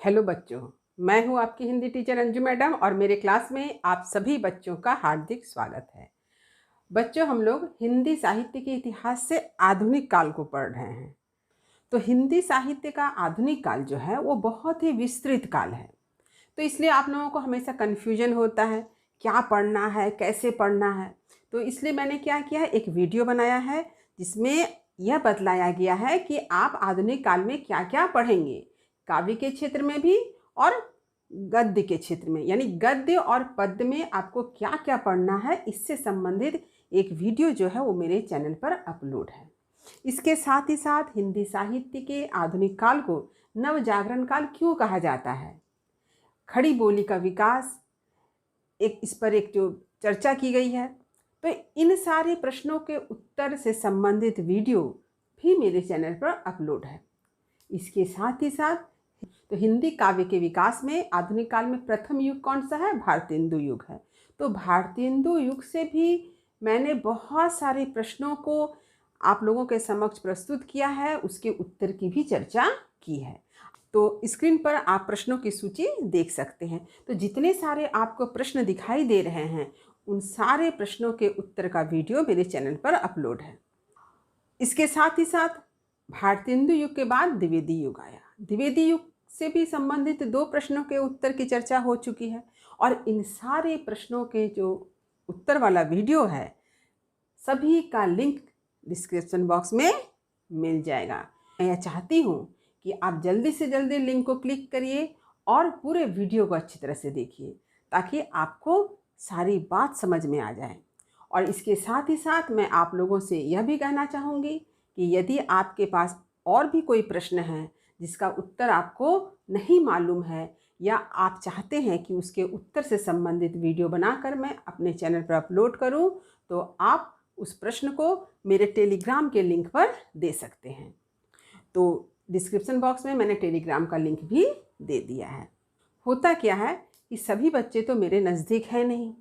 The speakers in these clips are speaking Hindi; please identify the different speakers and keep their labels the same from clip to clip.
Speaker 1: हेलो बच्चों, मैं हूं आपकी हिंदी टीचर अंजू मैडम और मेरे क्लास में आप सभी बच्चों का हार्दिक स्वागत है। बच्चों, हम लोग हिंदी साहित्य के इतिहास से आधुनिक काल को पढ़ रहे हैं। तो हिंदी साहित्य का आधुनिक काल जो है वो बहुत ही विस्तृत काल है। तो इसलिए आप लोगों को हमेशा कन्फ्यूजन होता है, क्या पढ़ना है, कैसे पढ़ना है। तो इसलिए मैंने क्या किया है, एक वीडियो बनाया है जिसमें यह बतलाया गया है कि आप आधुनिक काल में क्या क्या पढ़ेंगे, काव्य के क्षेत्र में भी और गद्य के क्षेत्र में, यानी गद्य और पद्य में आपको क्या क्या पढ़ना है, इससे संबंधित एक वीडियो जो है वो मेरे चैनल पर अपलोड है। इसके साथ ही साथ हिंदी साहित्य के आधुनिक काल को नवजागरण काल क्यों कहा जाता है, खड़ी बोली का विकास, इस पर एक जो चर्चा की गई है। तो इन सारे प्रश्नों के उत्तर से संबंधित वीडियो भी मेरे चैनल पर अपलोड है। इसके साथ ही साथ तो हिंदी काव्य के विकास में आधुनिक काल में प्रथम युग कौन सा है, भारतेंदु युग है। तो भारतेंदु युग से भी मैंने बहुत सारे प्रश्नों को आप लोगों के समक्ष प्रस्तुत किया है, उसके उत्तर की भी चर्चा की है। तो स्क्रीन पर आप प्रश्नों की सूची देख सकते हैं। तो जितने सारे आपको प्रश्न दिखाई दे रहे हैं उन सारे प्रश्नों के उत्तर का वीडियो मेरे चैनल पर अपलोड है। इसके साथ ही साथ भारतेंदु युग के बाद द्विवेदी युग आया। द्विवेदी युग से भी संबंधित 2 प्रश्नों के उत्तर की चर्चा हो चुकी है और इन सारे प्रश्नों के जो उत्तर वाला वीडियो है सभी का लिंक डिस्क्रिप्शन बॉक्स में मिल जाएगा। मैं यह चाहती हूँ कि आप जल्दी से जल्दी लिंक को क्लिक करिए और पूरे वीडियो को अच्छी तरह से देखिए ताकि आपको सारी बात समझ में आ जाए। और इसके साथ ही साथ मैं आप लोगों से यह भी कहना चाहूँगी कि यदि आपके पास और भी कोई प्रश्न है जिसका उत्तर आपको नहीं मालूम है या आप चाहते हैं कि उसके उत्तर से संबंधित वीडियो बनाकर मैं अपने चैनल पर अपलोड करूं, तो आप उस प्रश्न को मेरे टेलीग्राम के लिंक पर दे सकते हैं। तो डिस्क्रिप्शन बॉक्स में मैंने टेलीग्राम का लिंक भी दे दिया है। होता क्या है कि सभी बच्चे तो मेरे नज़दीक हैं नहीं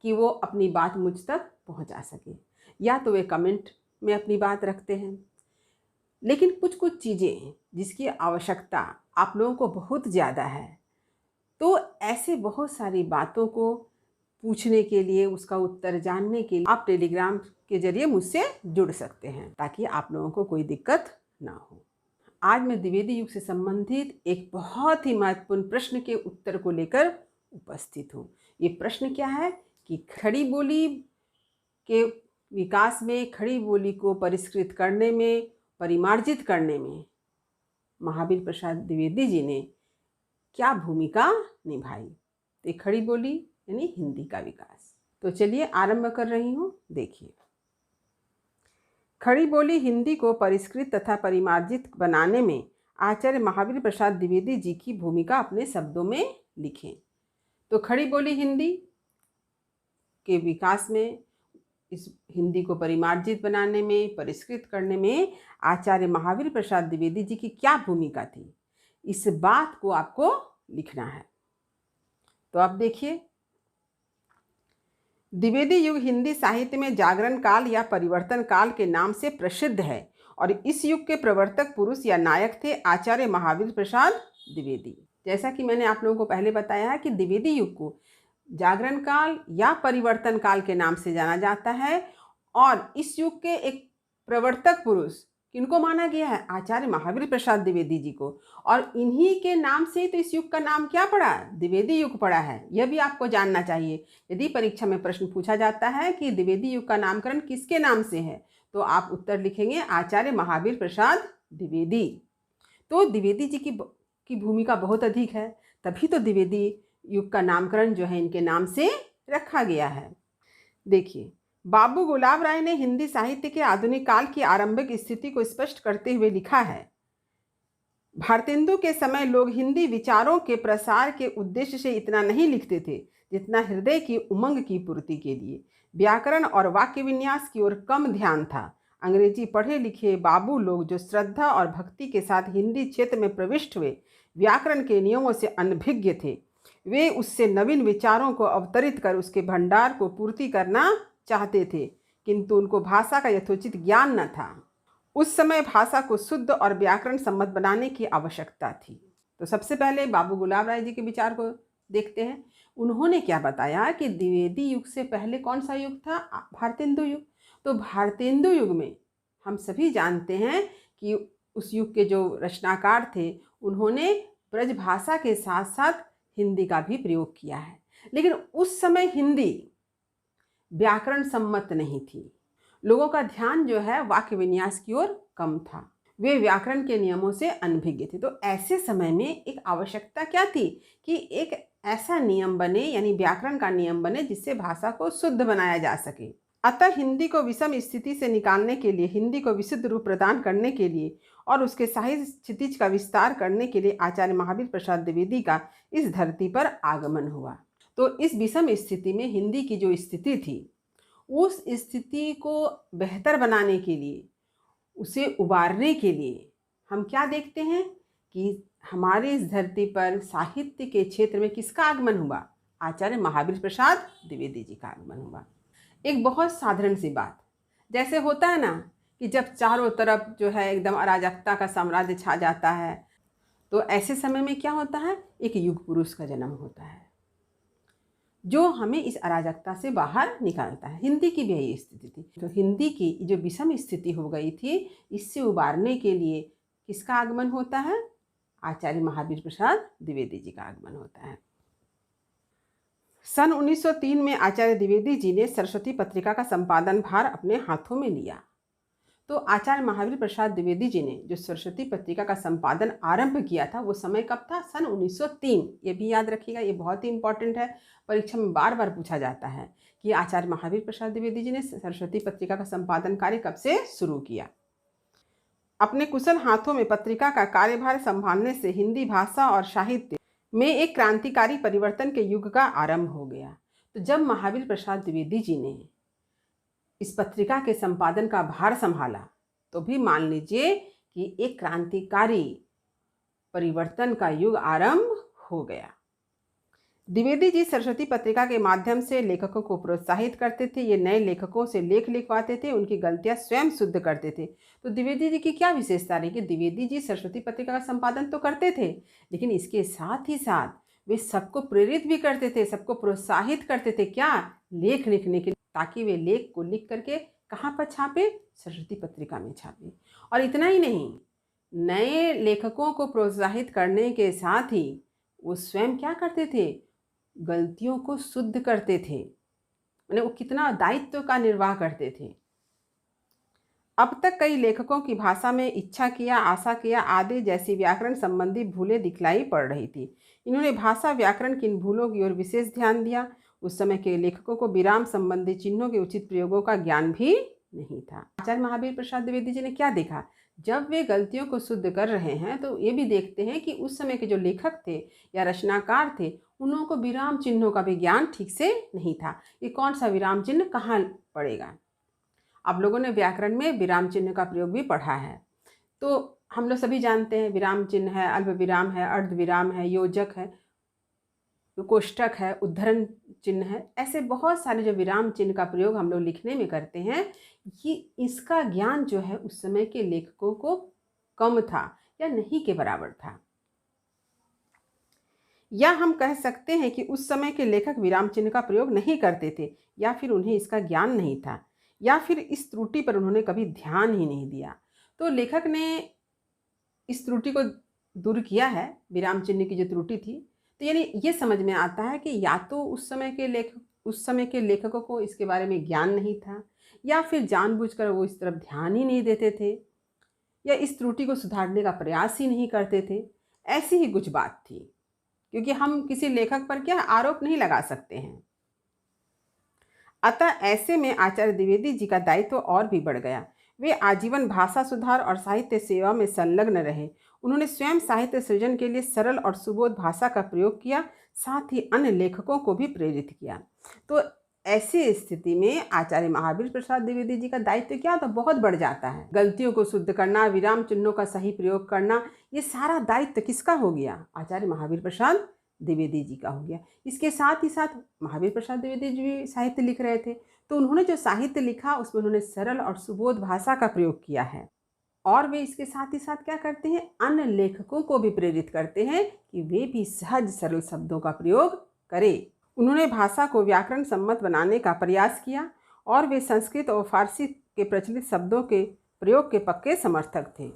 Speaker 1: कि वो अपनी बात मुझ तक पहुंचा सके, या तो वे कमेंट में अपनी बात रखते हैं, लेकिन कुछ कुछ चीज़ें जिसकी आवश्यकता आप लोगों को बहुत ज़्यादा है, तो ऐसे बहुत सारी बातों को पूछने के लिए, उसका उत्तर जानने के लिए आप टेलीग्राम के जरिए मुझसे जुड़ सकते हैं ताकि आप लोगों को कोई दिक्कत ना हो। आज मैं द्विवेदी युग से संबंधित एक बहुत ही महत्वपूर्ण प्रश्न के उत्तर को लेकर उपस्थित हूँ। ये प्रश्न क्या है कि खड़ी बोली के विकास में, खड़ी बोली को परिष्कृत करने में, परिमार्जित करने में महावीर प्रसाद द्विवेदी जी ने क्या भूमिका निभाई। तो खड़ी बोली यानी हिंदी का विकास। तो चलिए आरंभ कर रही हूँ, देखिए। खड़ी बोली हिंदी को परिष्कृत तथा परिमार्जित बनाने में आचार्य महावीर प्रसाद द्विवेदी जी की भूमिका अपने शब्दों में लिखें। तो खड़ी बोली हिंदी के विकास में, इस हिंदी को परिमार्जित बनाने में, परिष्कृत करने में आचार्य महावीर प्रसाद द्विवेदी जी की क्या भूमिका थी, इस बात को आपको लिखना है। तो आप देखिए, द्विवेदी युग हिंदी साहित्य में जागरण काल या परिवर्तन काल के नाम से प्रसिद्ध है और इस युग के प्रवर्तक पुरुष या नायक थे आचार्य महावीर प्रसाद द्विवेदी। जैसा कि मैंने आप लोगों को पहले बताया है कि द्विवेदी युग को जागरण काल या परिवर्तन काल के नाम से जाना जाता है और इस युग के एक प्रवर्तक पुरुष किनको माना गया है, आचार्य महावीर प्रसाद द्विवेदी जी को। और इन्हीं के नाम से तो इस युग का नाम क्या पड़ा, द्विवेदी युग पड़ा है। यह भी आपको जानना चाहिए। यदि परीक्षा में प्रश्न पूछा जाता है कि द्विवेदी युग का नामकरण किसके नाम से है, तो आप उत्तर लिखेंगे आचार्य महावीर प्रसाद द्विवेदी। तो द्विवेदी जी की भूमिका बहुत अधिक है, तभी तो द्विवेदी युग का नामकरण जो है इनके नाम से रखा गया है। देखिए, बाबू गुलाब राय ने हिंदी साहित्य के आधुनिक काल की आरंभिक स्थिति को स्पष्ट करते हुए लिखा है, भारतेंदु के समय लोग हिंदी विचारों के प्रसार के उद्देश्य से इतना नहीं लिखते थे जितना हृदय की उमंग की पूर्ति के लिए। व्याकरण और वाक्य विन्यास की ओर कम ध्यान था। अंग्रेजी पढ़े लिखे बाबू लोग जो श्रद्धा और भक्ति के साथ हिंदी क्षेत्र में प्रविष्ट हुए, व्याकरण के नियमों से अनभिज्ञ थे। वे उससे नवीन विचारों को अवतरित कर उसके भंडार को पूर्ति करना चाहते थे, किंतु उनको भाषा का यथोचित ज्ञान न था। उस समय भाषा को शुद्ध और व्याकरण सम्मत बनाने की आवश्यकता थी। तो सबसे पहले बाबू गुलाब राय जी के विचार को देखते हैं। उन्होंने क्या बताया कि द्विवेदी युग से पहले कौन सा युग था? भारतेंदु युग। तो भारतेंदु युग में हम सभी जानते हैं कि उस युग के जो रचनाकार थे उन्होंने ब्रज भाषा के साथ साथ हिंदी का भी प्रयोग किया है। लेकिन उस समय हिंदी व्याकरण सम्मत नहीं थी। लोगों का ध्यान जो है वाक्य विन्यास की ओर कम था, वे व्याकरण के नियमों से अनभिज्ञ थे। तो ऐसे समय में एक आवश्यकता क्या थी कि एक ऐसा नियम बने, यानी व्याकरण का नियम बने जिससे भाषा को शुद्ध बनाया जा सके। अतः हिंदी को विषम स्थिति से निकालने के लिए, हिंदी को विशुद्ध रूप प्रदान करने के लिए और उसके साहित्य क्षितिज का विस्तार करने के लिए आचार्य महावीर प्रसाद द्विवेदी का इस धरती पर आगमन हुआ। तो इस विषम स्थिति में हिंदी की जो स्थिति थी, उस स्थिति को बेहतर बनाने के लिए, उसे उबारने के लिए हम क्या देखते हैं कि हमारे इस धरती पर साहित्य के क्षेत्र में किसका आगमन हुआ? आचार्य महावीर प्रसाद द्विवेदी जी का आगमन हुआ। एक बहुत साधारण सी बात, जैसे होता है ना कि जब चारों तरफ जो है एकदम अराजकता का साम्राज्य छा जाता है, तो ऐसे समय में क्या होता है? एक युग पुरुष का जन्म होता है जो हमें इस अराजकता से बाहर निकालता है। हिंदी की भी यही स्थिति थी। तो हिंदी की जो विषम स्थिति हो गई थी, इससे उबारने के लिए किसका आगमन होता है? आचार्य महावीर प्रसाद द्विवेदी जी का आगमन होता है। सन 1903 में आचार्य द्विवेदी जी ने सरस्वती पत्रिका का संपादन भार अपने हाथों में लिया। तो आचार्य महावीर प्रसाद द्विवेदी जी ने जो सरस्वती पत्रिका का संपादन आरंभ किया था, वो समय कब था? सन 1903। ये भी याद रखिएगा, ये बहुत ही इंपॉर्टेंट है, परीक्षा में बार बार पूछा जाता है कि आचार्य महावीर प्रसाद द्विवेदी जी ने सरस्वती पत्रिका का संपादन कार्य कब से शुरू किया। अपने कुशल हाथों में पत्रिका का कार्यभार संभालने से हिंदी भाषा और साहित्य में एक क्रांतिकारी परिवर्तन के युग का आरंभ हो गया। तो जब महावीर प्रसाद द्विवेदी जी ने इस पत्रिका के संपादन का भार संभाला, तो भी मान लीजिए कि एक क्रांतिकारी परिवर्तन का युग आरंभ हो गया। द्विवेदी जी सरस्वती पत्रिका के माध्यम से लेखकों को प्रोत्साहित करते थे। ये नए लेखकों से लेख लिखवाते थे, उनकी गलतियां स्वयं शुद्ध करते थे। तो द्विवेदी जी की क्या विशेषता रही कि द्विवेदी जी सरस्वती पत्रिका का संपादन तो करते थे, लेकिन इसके साथ ही साथ वे सबको प्रेरित भी करते थे, सबको प्रोत्साहित करते थे क्या? लेख लिखने के लिए, ताकि वे लेख को लिख करके कहाँ पर छापे? सरस्वती पत्रिका में छापे। और इतना ही नहीं, नए लेखकों को प्रोत्साहित करने के साथ ही वो स्वयं क्या करते थे? गलतियों को शुद्ध करते थे। मैंने वो कितना दायित्व का निर्वाह करते थे। अब तक कई लेखकों की भाषा में इच्छा किया, आशा किया आदि जैसी व्याकरण संबंधी भूलें दिखलाई पड़ रही थी। इन्होंने भाषा व्याकरण की इन भूलों की ओर विशेष ध्यान दिया। उस समय के लेखकों को विराम संबंधी चिन्हों के उचित प्रयोगों का ज्ञान भी नहीं था। आचार्य महावीर प्रसाद द्विवेदी जी ने क्या देखा? जब वे गलतियों को शुद्ध कर रहे हैं, तो ये भी देखते हैं कि उस समय के जो लेखक थे या रचनाकार थे, उन लोगों को विराम चिन्हों का भी ज्ञान ठीक से नहीं था। ये कौन सा विराम चिन्ह कहाँ पड़ेगा? आप लोगों ने व्याकरण में विराम चिन्ह का प्रयोग भी पढ़ा है। तो हम लोग सभी जानते हैं विराम चिन्ह है, अल्प विराम है, अर्ध विराम है, योजक है, कोष्ठक है, उद्धरण चिन्ह है। ऐसे बहुत सारे जो विराम चिन्ह का प्रयोग हम लोग लिखने में करते हैं, ये इसका ज्ञान जो है उस समय के लेखकों को कम था या नहीं के बराबर था। या हम कह सकते हैं कि उस समय के लेखक विराम चिन्ह का प्रयोग नहीं करते थे, या फिर उन्हें इसका ज्ञान नहीं था, या फिर इस त्रुटि पर उन्होंने कभी ध्यान ही नहीं दिया। तो लेखक ने इस त्रुटि को दूर किया है, विराम चिन्ह की जो त्रुटि थी। तो यानी ये समझ में आता है कि या तो उस समय के लेखकों को इसके बारे में ज्ञान नहीं था, या फिर जानबूझकर वो इस तरफ ध्यान ही नहीं देते थे, या इस त्रुटि को सुधारने का प्रयास ही नहीं करते थे। ऐसी ही कुछ बात थी, क्योंकि हम किसी लेखक पर क्या आरोप नहीं लगा सकते हैं। अतः ऐसे में आचार्य द्विवेदी जी का दायित्व और भी बढ़ गया। वे आजीवन भाषा सुधार और साहित्य सेवा में संलग्न रहे। उन्होंने स्वयं साहित्य सृजन के लिए सरल और सुबोध भाषा का प्रयोग किया, साथ ही अन्य लेखकों को भी प्रेरित किया। तो ऐसी स्थिति में आचार्य महावीर प्रसाद द्विवेदी जी का दायित्व क्या होता? बहुत बढ़ जाता है। गलतियों को शुद्ध करना, विराम चिन्हों का सही प्रयोग करना, ये सारा दायित्व किसका हो गया? आचार्य महावीर प्रसाद द्विवेदी जी का हो गया। इसके साथ ही साथ महावीर प्रसाद द्विवेदी जी भी साहित्य लिख रहे थे, तो उन्होंने जो साहित्य लिखा उसमें उन्होंने सरल और सुबोध भाषा का प्रयोग किया है। और वे इसके साथ ही साथ क्या करते हैं, अन्य लेखकों को भी प्रेरित करते हैं कि वे भी सहज सरल शब्दों का प्रयोग करें। उन्होंने भाषा को व्याकरण सम्मत बनाने का प्रयास किया और वे संस्कृत और फारसी के प्रचलित शब्दों के प्रयोग के पक्के समर्थक थे।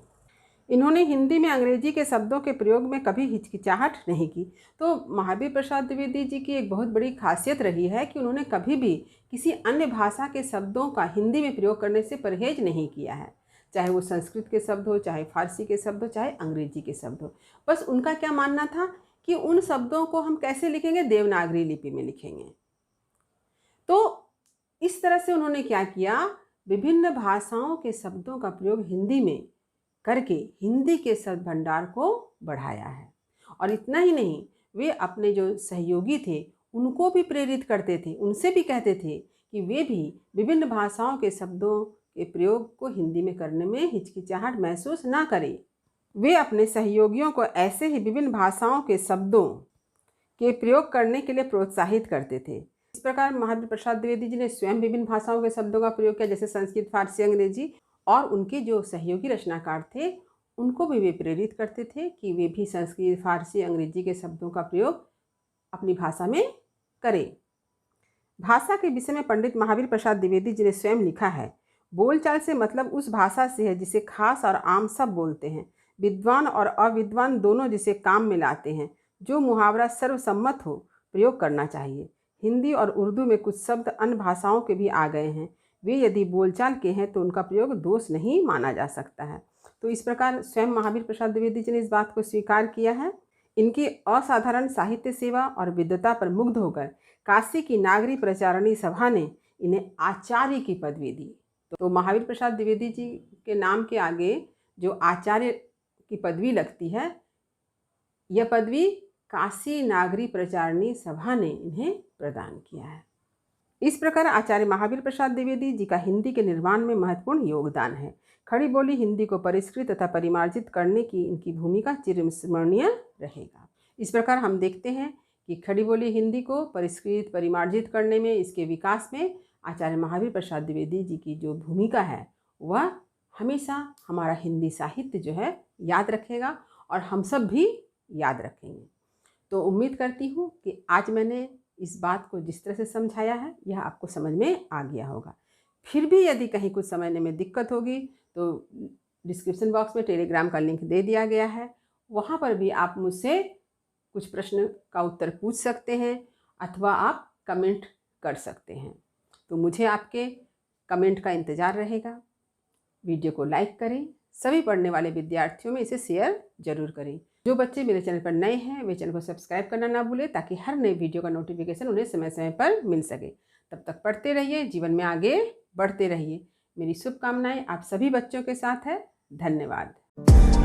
Speaker 1: इन्होंने हिंदी में अंग्रेजी के शब्दों के प्रयोग में कभी हिचकिचाहट नहीं की। तो महावीर प्रसाद द्विवेदी जी की एक बहुत बड़ी खासियत रही है कि उन्होंने कभी भी किसी अन्य भाषा के शब्दों का हिंदी में प्रयोग करने से परहेज नहीं किया है, चाहे वो संस्कृत के शब्द हो, चाहे फारसी के शब्द हो, चाहे अंग्रेजी के शब्द हो। बस उनका क्या मानना था कि उन शब्दों को हम कैसे लिखेंगे, देवनागरी लिपि में लिखेंगे। तो इस तरह से उन्होंने क्या किया, विभिन्न भाषाओं के शब्दों का प्रयोग हिंदी में करके हिंदी के शब्द भंडार को बढ़ाया है। और इतना ही नहीं, वे अपने जो सहयोगी थे उनको भी प्रेरित करते थे, उनसे भी कहते थे कि वे भी विभिन्न भाषाओं के शब्दों के प्रयोग को हिंदी में करने में हिचकिचाहट महसूस ना करें। वे अपने सहयोगियों को ऐसे ही विभिन्न भाषाओं के शब्दों के प्रयोग करने के लिए प्रोत्साहित करते थे। इस प्रकार महावीर प्रसाद द्विवेदी जी ने स्वयं विभिन्न भाषाओं के शब्दों का प्रयोग किया, जैसे संस्कृत, फारसी, अंग्रेजी, और उनके जो सहयोगी रचनाकार थे उनको भी वे प्रेरित करते थे कि वे भी संस्कृत, फारसी, अंग्रेजी के शब्दों का प्रयोग अपनी भाषा में करें। भाषा के विषय में पंडित महावीर प्रसाद द्विवेदी जी ने स्वयं लिखा है, बोलचाल से मतलब उस भाषा से है जिसे खास और आम सब बोलते हैं, विद्वान और अविद्वान दोनों जिसे काम में लाते हैं। जो मुहावरा सर्वसम्मत हो प्रयोग करना चाहिए। हिंदी और उर्दू में कुछ शब्द अन्य भाषाओं के भी आ गए हैं, वे यदि बोलचाल के हैं तो उनका प्रयोग दोष नहीं माना जा सकता है। तो इस प्रकार स्वयं महावीर प्रसाद द्विवेदी जी ने इस बात को स्वीकार किया है। इनकी असाधारण साहित्य सेवा और विद्वता पर मुग्ध होकर काशी की नागरी प्रचारणी सभा ने इन्हें आचार्य की पदवी दी। तो महावीर प्रसाद द्विवेदी जी के नाम के आगे जो आचार्य की पदवी लगती है, यह पदवी काशी नागरी प्रचारणी सभा ने इन्हें प्रदान किया है। इस प्रकार आचार्य महावीर प्रसाद द्विवेदी जी का हिंदी के निर्माण में महत्वपूर्ण योगदान है। खड़ी बोली हिंदी को परिष्कृत तथा परिमार्जित करने की इनकी भूमिका चिरस्मरणीय रहेगा। इस प्रकार हम देखते हैं कि खड़ी बोली हिंदी को परिष्कृत, परिमार्जित करने में, इसके विकास में आचार्य महावीर प्रसाद द्विवेदी जी की जो भूमिका है वह हमेशा हमारा हिंदी साहित्य जो है याद रखेगा और हम सब भी याद रखेंगे। तो उम्मीद करती हूँ कि आज मैंने इस बात को जिस तरह से समझाया है यह आपको समझ में आ गया होगा। फिर भी यदि कहीं कुछ समझने में दिक्कत होगी तो डिस्क्रिप्शन बॉक्स में टेलीग्राम का लिंक दे दिया गया है, वहाँ पर भी आप मुझसे कुछ प्रश्न का उत्तर पूछ सकते हैं अथवा आप कमेंट कर सकते हैं। तो मुझे आपके कमेंट का इंतज़ार रहेगा। वीडियो को लाइक करें, सभी पढ़ने वाले विद्यार्थियों में इसे शेयर जरूर करें। जो बच्चे मेरे चैनल पर नए हैं वे चैनल को सब्सक्राइब करना ना भूलें ताकि हर नए वीडियो का नोटिफिकेशन उन्हें समय समय पर मिल सके। तब तक पढ़ते रहिए, जीवन में आगे बढ़ते रहिए। मेरी शुभकामनाएं आप सभी बच्चों के साथ है। धन्यवाद।